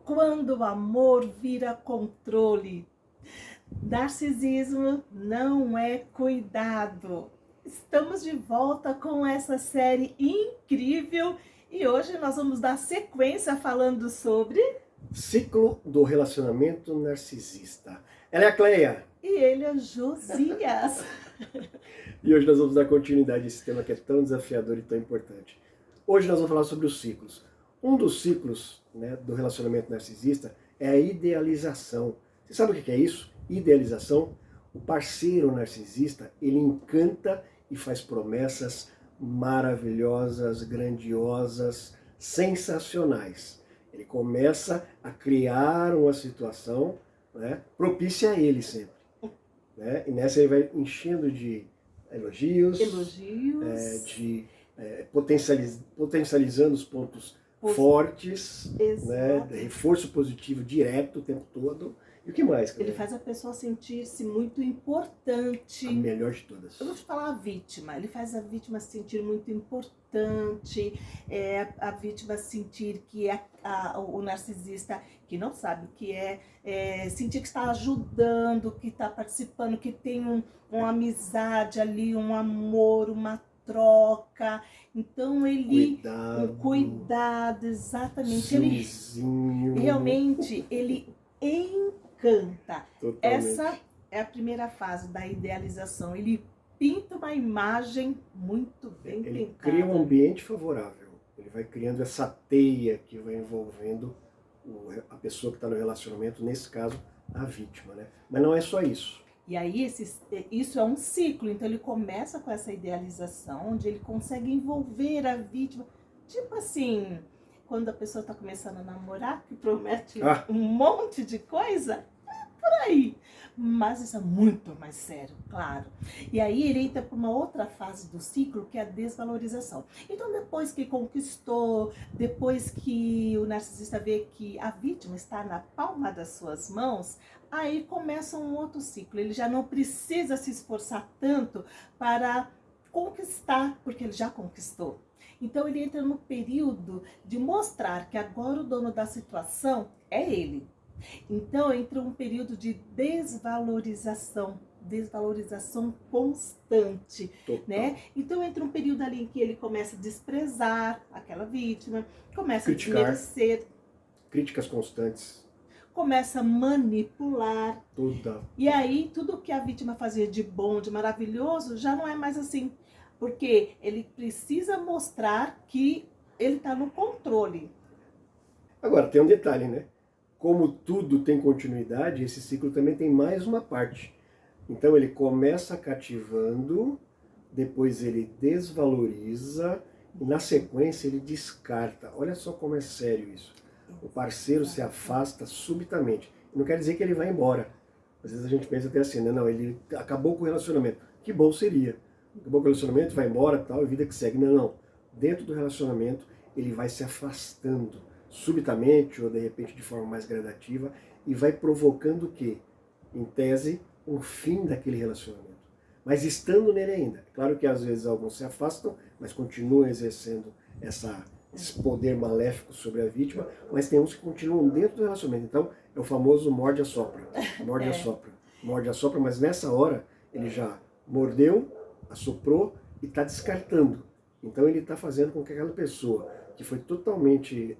quando o amor vira controle. Narcisismo não é cuidado. Estamos de volta com essa série incrível e hoje nós vamos dar sequência falando sobre Ciclo do relacionamento narcisista. Ela é a Cleia. e ele é Josias. E hoje nós vamos dar continuidade a esse tema que é tão desafiador e tão importante. Hoje nós vamos falar sobre os ciclos. Um dos ciclos, do relacionamento narcisista é a idealização. Você sabe o que é isso? Idealização. O parceiro narcisista, ele encanta e faz promessas maravilhosas, grandiosas, sensacionais. Ele começa a criar uma situação, propícia a ele sempre. E nessa ele vai enchendo de elogios. Potencializando os pontos fortes, reforço positivo direto o tempo todo. E o que mais? Ele faz a pessoa sentir-se muito importante. A melhor de todas. Eu vou te falar a vítima. Ele faz a vítima se sentir muito importante, a vítima sentir que o narcisista, que não sabe o que sentir que está ajudando, que está participando, que tem uma amizade ali, um amor, uma troca. Então ele... Cuidado, exatamente. Ele realmente, ele encanta. Totalmente. Essa é a primeira fase da idealização. Ele pinta uma imagem muito bem pintada. Ele cria um ambiente favorável. Ele vai criando essa teia que vai envolvendo a pessoa que está no relacionamento, nesse caso, a vítima. Mas não é só isso. E aí isso é um ciclo. Então ele começa com essa idealização, onde ele consegue envolver a vítima. Tipo assim... Quando a pessoa está começando a namorar, que promete um monte de coisa, por aí. Mas isso é muito mais sério, claro. E aí ele entra para uma outra fase do ciclo, que é a desvalorização. Então depois que conquistou, depois que o narcisista vê que a vítima está na palma das suas mãos, aí começa um outro ciclo. Ele já não precisa se esforçar tanto para conquistar, porque ele já conquistou. Então ele entra no período de mostrar que agora o dono da situação é ele. Então entra um período de desvalorização constante, Então entra um período ali em que ele começa a desprezar aquela vítima, começa a desmerecer. Críticas constantes. Começa a manipular. Tudo. E aí tudo que a vítima fazia de bom, de maravilhoso, já não é mais assim. Porque ele precisa mostrar que ele está no controle. Agora, tem um detalhe, Como tudo tem continuidade, esse ciclo também tem mais uma parte. Então ele começa cativando, depois ele desvaloriza, e na sequência ele descarta. Olha só como é sério isso. O parceiro se afasta subitamente. Não quer dizer que ele vai embora. Às vezes a gente pensa até assim, não, ele acabou com o relacionamento. Que bom seria. Acabou com o relacionamento, vai embora, tal, e vida que segue. Não. Dentro do relacionamento, ele vai se afastando subitamente ou de repente de forma mais gradativa e vai provocando o quê? Em tese, um fim daquele relacionamento. Mas estando nele ainda. Claro que às vezes alguns se afastam, mas continuam exercendo esse poder maléfico sobre a vítima, mas tem uns que continuam dentro do relacionamento. Então, é o famoso morde-a-sopra. Morde-a-sopra. Morde-a-sopra, mas nessa hora ele já mordeu, assoprou e está descartando. Então ele está fazendo com que aquela pessoa que foi totalmente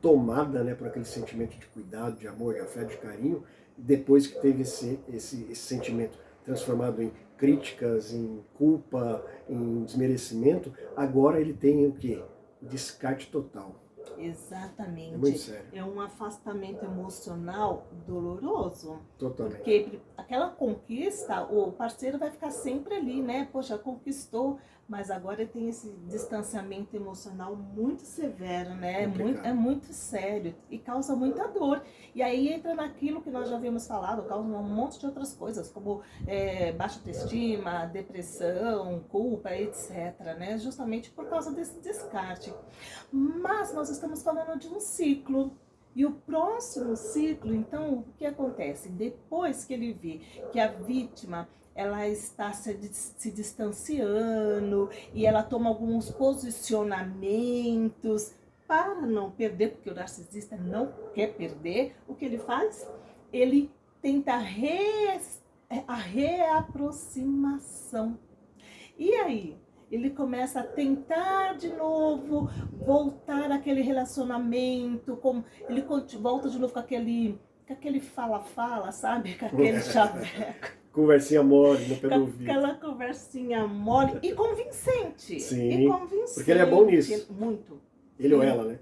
tomada por aquele sentimento de cuidado, de amor, de afeto, de carinho, depois que teve esse sentimento transformado em críticas, em culpa, em desmerecimento, agora ele tem o quê? Descarte total. Exatamente. É muito sério. É um afastamento emocional doloroso. Totalmente. Porque aquela conquista, o parceiro vai ficar sempre ali, Poxa, conquistou, mas agora tem esse distanciamento emocional muito severo, É muito sério e causa muita dor. E aí entra naquilo que nós já havíamos falado, causa um monte de outras coisas, como baixa autoestima, depressão, culpa, etc, Justamente por causa desse descarte. Mas nós estamos falando de um ciclo. E o próximo ciclo, então, o que acontece? Depois que ele vê que a vítima ela está se distanciando e ela toma alguns posicionamentos, para não perder, porque o narcisista não quer perder, o que ele faz? Ele tenta a reaproximação. E aí? Ele começa a tentar de novo voltar àquele relacionamento, ele volta de novo com aquele fala-fala, sabe? Com aquele chaveco. Conversinha mole, no pé do ouvido. Aquela conversinha mole e convincente. Sim, e convincente. Porque ele é bom nisso. Muito. Ele ou ela, né?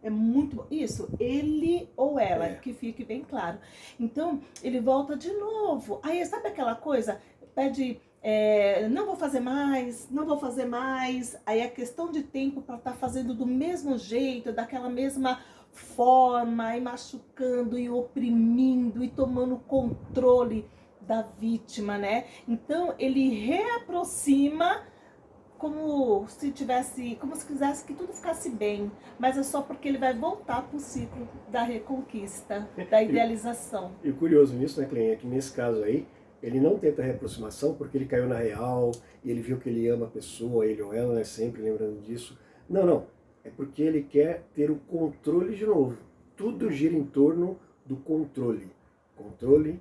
É muito bom. Isso, ele ou ela, que fique bem claro. Então, ele volta de novo. Aí, sabe aquela coisa? Pede, não vou fazer mais, não vou fazer mais. Aí é questão de tempo para estar fazendo do mesmo jeito, daquela mesma forma, e machucando, e oprimindo, e tomando controle da vítima, né? Então, ele reaproxima como se quisesse que tudo ficasse bem, mas é só porque ele vai voltar para o ciclo da reconquista, da idealização. E o curioso nisso, né, Clênia, é que nesse caso aí, ele não tenta reaproximação porque ele caiu na real e ele viu que ele ama a pessoa, ele ou ela, né, sempre lembrando disso. Não. É porque ele quer ter o controle de novo. Tudo gira em torno do controle. Controle.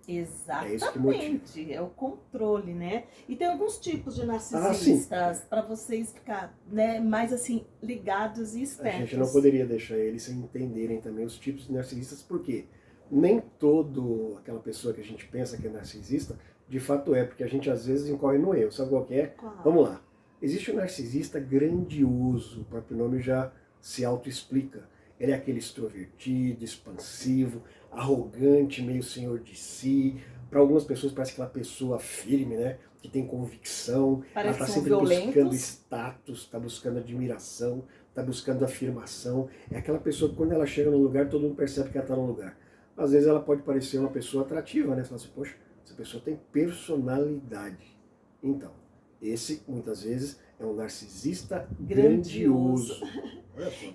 Exatamente, é isso que motiva. É o controle, né? E tem alguns tipos de narcisistas para vocês ficar, né, mais assim ligados e espertos. A gente não poderia deixar eles sem entenderem também os tipos de narcisistas, porque nem todo aquela pessoa que a gente pensa que é narcisista, de fato é, porque a gente às vezes incorre no erro. Sabe qual que é? Claro. Vamos lá. Existe um narcisista grandioso, o próprio nome já se autoexplica. Ele é aquele extrovertido, expansivo, arrogante, meio senhor de si. Para algumas pessoas parece aquela pessoa firme, né? Que tem convicção. Parece ela está sempre buscando status, está buscando admiração, está buscando afirmação. É aquela pessoa que quando ela chega num lugar, todo mundo percebe que ela está num lugar. Às vezes ela pode parecer uma pessoa atrativa, né? Você fala assim, poxa, essa pessoa tem personalidade. Então, esse muitas vezes é um narcisista grandioso.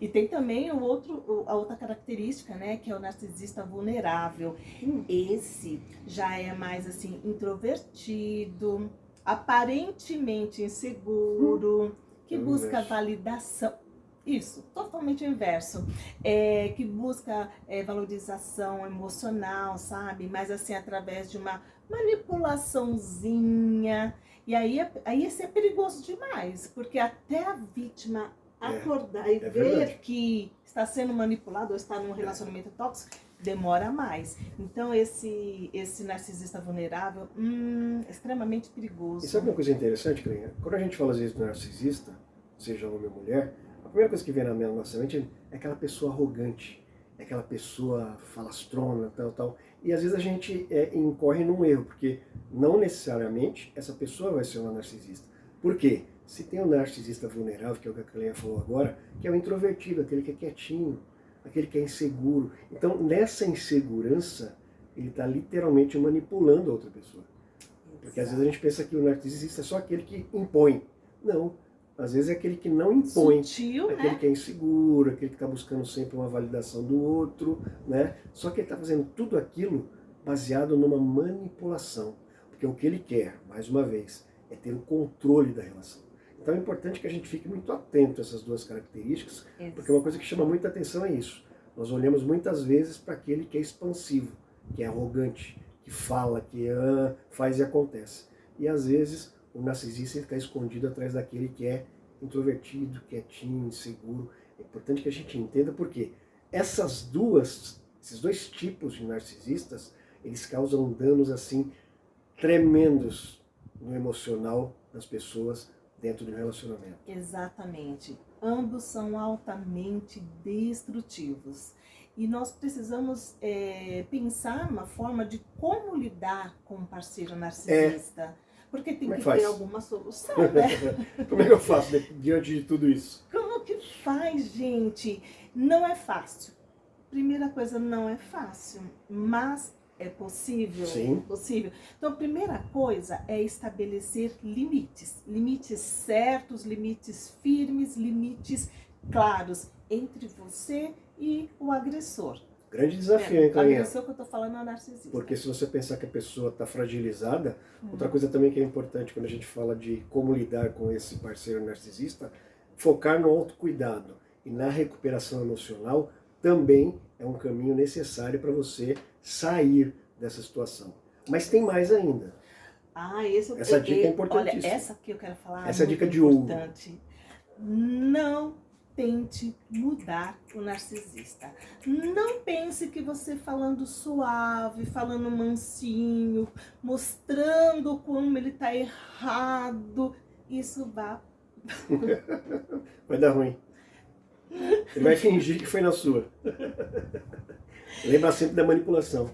E tem também a outra característica, né, que é o narcisista vulnerável. Esse já é mais assim introvertido, aparentemente inseguro, que busca validação. Isso, totalmente o inverso. Que busca valorização emocional, sabe? Mas assim, através de uma manipulaçãozinha. E aí esse é perigoso demais, porque até a vítima acordar e ver verdade. que está sendo manipulado ou está num relacionamento tóxico, demora mais. Então esse narcisista vulnerável é extremamente perigoso. E sabe uma coisa interessante, Clênia? Quando a gente fala às vezes do narcisista, seja homem ou mulher, a primeira coisa que vem na nossa mente é aquela pessoa arrogante, é aquela pessoa falastrona, tal. E às vezes a gente incorre num erro, porque não necessariamente essa pessoa vai ser uma narcisista. Por quê? Se tem um narcisista vulnerável, que é o que a Clênia falou agora, que é o introvertido, aquele que é quietinho, aquele que é inseguro. Então, nessa insegurança, ele está literalmente manipulando a outra pessoa. Porque às vezes a gente pensa que o narcisista é só aquele que impõe. Não. Às vezes é aquele que não impõe. Sutil, aquele né? que é inseguro, aquele que está buscando sempre uma validação do outro, né? Só que ele está fazendo tudo aquilo baseado numa manipulação. Porque o que ele quer, mais uma vez, é ter o controle da relação. Então é importante que a gente fique muito atento a essas duas características, porque uma coisa que chama muita atenção é isso. Nós olhamos muitas vezes para aquele que é expansivo, que é arrogante, que fala, que faz e acontece. E às vezes o narcisista está escondido atrás daquele que é introvertido, quietinho, inseguro. É importante que a gente entenda porque esses dois tipos de narcisistas, eles causam danos assim tremendos no emocional das pessoas dentro do relacionamento. Exatamente. Ambos são altamente destrutivos. E nós precisamos pensar uma forma de como lidar com um parceiro narcisista. Porque tem que ter alguma solução, né? Como é que eu faço diante de tudo isso? Como que faz, gente? Não é fácil. Primeira coisa, não é fácil. Mas é possível? Sim. Possível. Então, a primeira coisa é estabelecer limites. Limites certos, limites firmes, limites claros entre você e o agressor. Grande desafio, hein, O Clênia? agressor que eu estou falando é o narcisista. Porque se você pensar que a pessoa está fragilizada, outra coisa também que é importante quando a gente fala de como lidar com esse parceiro narcisista, focar no autocuidado e na recuperação emocional também é um caminho necessário para você sair dessa situação. Mas tem mais ainda. Essa dica é importantíssima. Olha, essa aqui eu quero falar. Essa é a dica de ouro. Não tente mudar o narcisista. Não pense que você falando suave, falando mansinho, mostrando como ele está errado, isso vai dar ruim. Ele vai fingir que foi na sua. Lembra sempre da manipulação.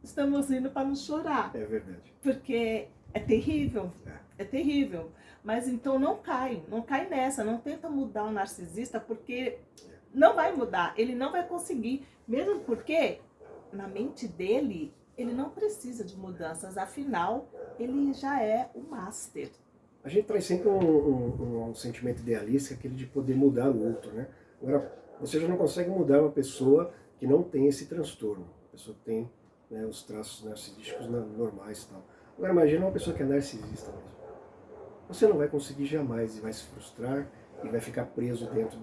Estamos indo para não chorar. É verdade. Porque é terrível. É terrível. Mas então não cai nessa. Não tenta mudar o narcisista, porque não vai mudar. Ele não vai conseguir. Mesmo porque, na mente dele, ele não precisa de mudanças. Afinal, ele já é o master. A gente traz sempre um sentimento idealista, aquele de poder mudar o outro, né? Agora, você já não consegue mudar uma pessoa que não tem esse transtorno. A pessoa que tem, né, os traços narcisísticos normais e tal. Agora, imagina uma pessoa que é narcisista mesmo. Você não vai conseguir jamais, e vai se frustrar e vai ficar preso dentro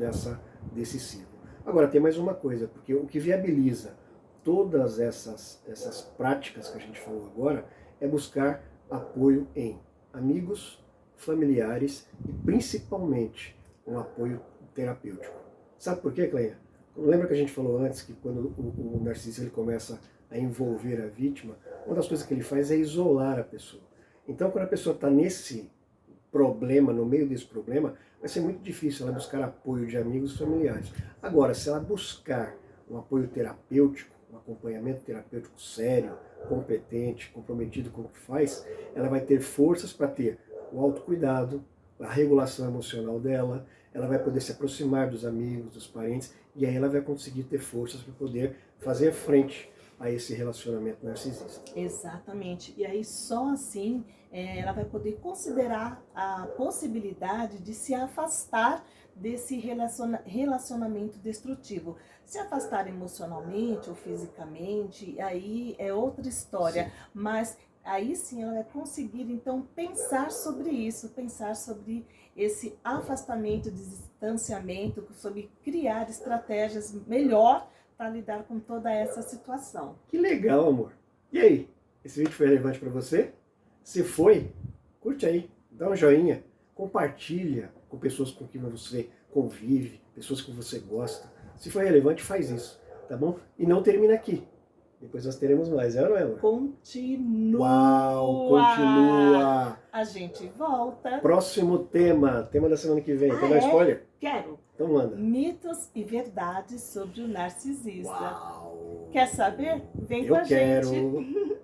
desse ciclo. Agora, tem mais uma coisa, porque o que viabiliza todas essas práticas que a gente falou agora é buscar apoio em amigos, familiares e principalmente um apoio terapêutico. Sabe por quê, Cleia? Lembra que a gente falou antes que quando o narcisista ele começa a envolver a vítima, uma das coisas que ele faz é isolar a pessoa. Então, quando a pessoa está nesse problema, no meio desse problema, vai ser muito difícil ela buscar apoio de amigos e familiares. Agora, se ela buscar um apoio terapêutico, um acompanhamento terapêutico sério, competente, comprometido com o que faz, ela vai ter forças para ter o autocuidado, a regulação emocional dela, ela vai poder se aproximar dos amigos, dos parentes, e aí ela vai conseguir ter forças para poder fazer frente a esse relacionamento narcisista. Exatamente. E aí só assim ela vai poder considerar a possibilidade de se afastar desse relacionamento destrutivo. Se afastar emocionalmente ou fisicamente, aí é outra história. Sim. Mas aí sim ela vai conseguir então pensar sobre isso, pensar sobre esse afastamento, distanciamento, sobre criar estratégias melhor para lidar com toda essa situação. Que legal, amor. E aí, esse vídeo foi relevante para você? Se foi, curte aí, dá um joinha, compartilha com pessoas com quem você convive, pessoas que você gosta. Se foi relevante, faz isso, tá bom? E não termina aqui. Depois nós teremos mais, é ou não é, amor? Continua! Uau, continua! A gente volta. Próximo tema da semana que vem. Quer dar spoiler? Quero. Então manda. Mitos e verdades sobre o narcisista. Uau! Quer saber? Vem Eu com a quero. gente.